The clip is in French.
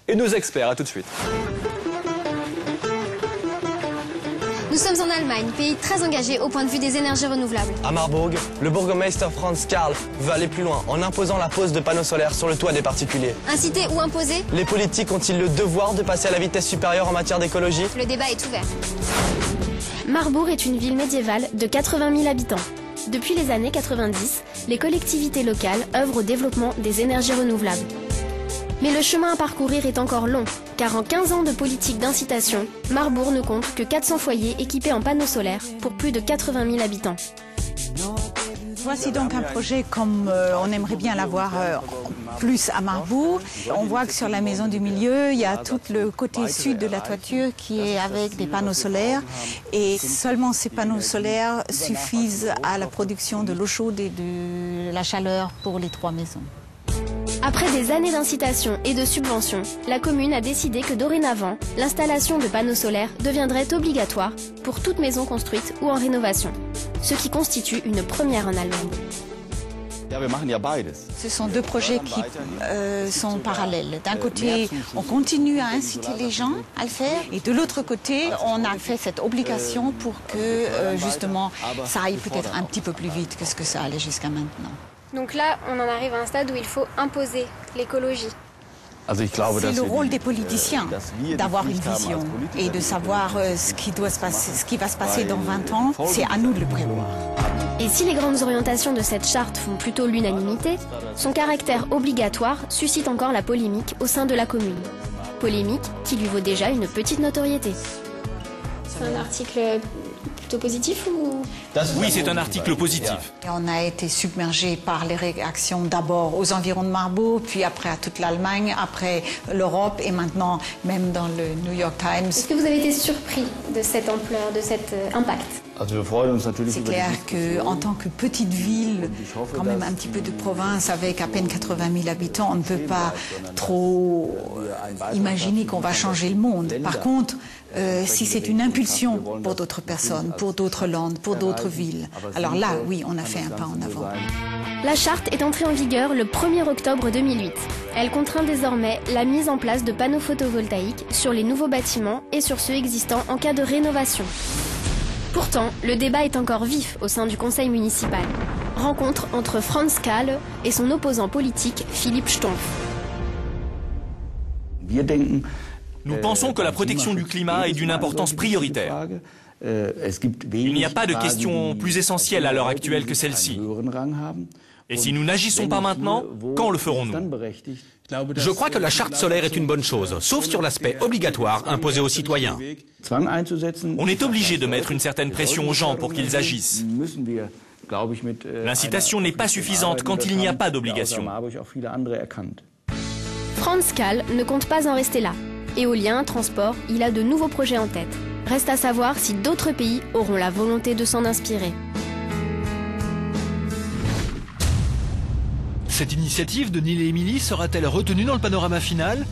et nos experts. À tout de suite. Nous sommes en Allemagne, pays très engagé au point de vue des énergies renouvelables. À Marbourg, le bourgmestre Franz Karl veut aller plus loin en imposant la pose de panneaux solaires sur le toit des particuliers. Inciter ou imposer? Les politiques ont-ils le devoir de passer à la vitesse supérieure en matière d'écologie? Le débat est ouvert. Marbourg est une ville médiévale de 80 000 habitants. Depuis les années 90, les collectivités locales œuvrent au développement des énergies renouvelables. Mais le chemin à parcourir est encore long, car en 15 ans de politique d'incitation, Marbourg ne compte que 400 foyers équipés en panneaux solaires pour plus de 80 000 habitants. Voici donc un projet comme on aimerait bien l'avoir plus à Marbourg. On voit que sur la maison du milieu, il y a tout le côté sud de la toiture qui est avec des panneaux solaires. Et seulement ces panneaux solaires suffisent à la production de l'eau chaude et de la chaleur pour les 3 maisons. Après des années d'incitation et de subventions, la commune a décidé que dorénavant, l'installation de panneaux solaires deviendrait obligatoire pour toute maison construite ou en rénovation, ce qui constitue une première en Allemagne. Ce sont 2 projets qui sont parallèles. D'un côté, on continue à inciter les gens à le faire, et de l'autre côté, on a fait cette obligation pour que justement ça aille peut-être un petit peu plus vite que ce que ça allait jusqu'à maintenant. Donc là, on en arrive à un stade où il faut imposer l'écologie. C'est le rôle des politiciens d'avoir une vision et de savoir ce qui va se passer dans 20 ans. C'est à nous de le prévoir. Et si les grandes orientations de cette charte font plutôt l'unanimité, son caractère obligatoire suscite encore la polémique au sein de la commune. Polémique qui lui vaut déjà une petite notoriété. C'est un article plutôt positif ou... Oui, c'est un article positif. Et on a été submergé par les réactions d'abord aux environs de Marbourg, puis après à toute l'Allemagne, après l'Europe et maintenant même dans le New York Times. Est-ce que vous avez été surpris de cette ampleur, de cet impact? C'est clair qu'en tant que petite ville, quand même un petit peu de province avec à peine 80 000 habitants, on ne peut pas trop imaginer qu'on va changer le monde. Par contre, si c'est une impulsion pour d'autres personnes, pour d'autres landes, pour d'autres villes, alors là, oui, on a fait un pas en avant. La charte est entrée en vigueur le 1er octobre 2008. Elle contraint désormais la mise en place de panneaux photovoltaïques sur les nouveaux bâtiments et sur ceux existants en cas de rénovation. Pourtant, le débat est encore vif au sein du conseil municipal. Rencontre entre Franz Karl et son opposant politique Philippe Stumpf. Nous pensons que la protection du climat est d'une importance prioritaire. Il n'y a pas de question plus essentielle à l'heure actuelle que celle-ci. Et si nous n'agissons pas maintenant, quand le ferons-nous? Je crois que la charte solaire est une bonne chose, sauf sur l'aspect obligatoire imposé aux citoyens. On est obligé de mettre une certaine pression aux gens pour qu'ils agissent. L'incitation n'est pas suffisante quand il n'y a pas d'obligation. Franz Karl ne compte pas en rester là. Éolien, transport, il a de nouveaux projets en tête. Reste à savoir si d'autres pays auront la volonté de s'en inspirer. Cette initiative de Neil et Emily sera-t-elle retenue dans le panorama final ?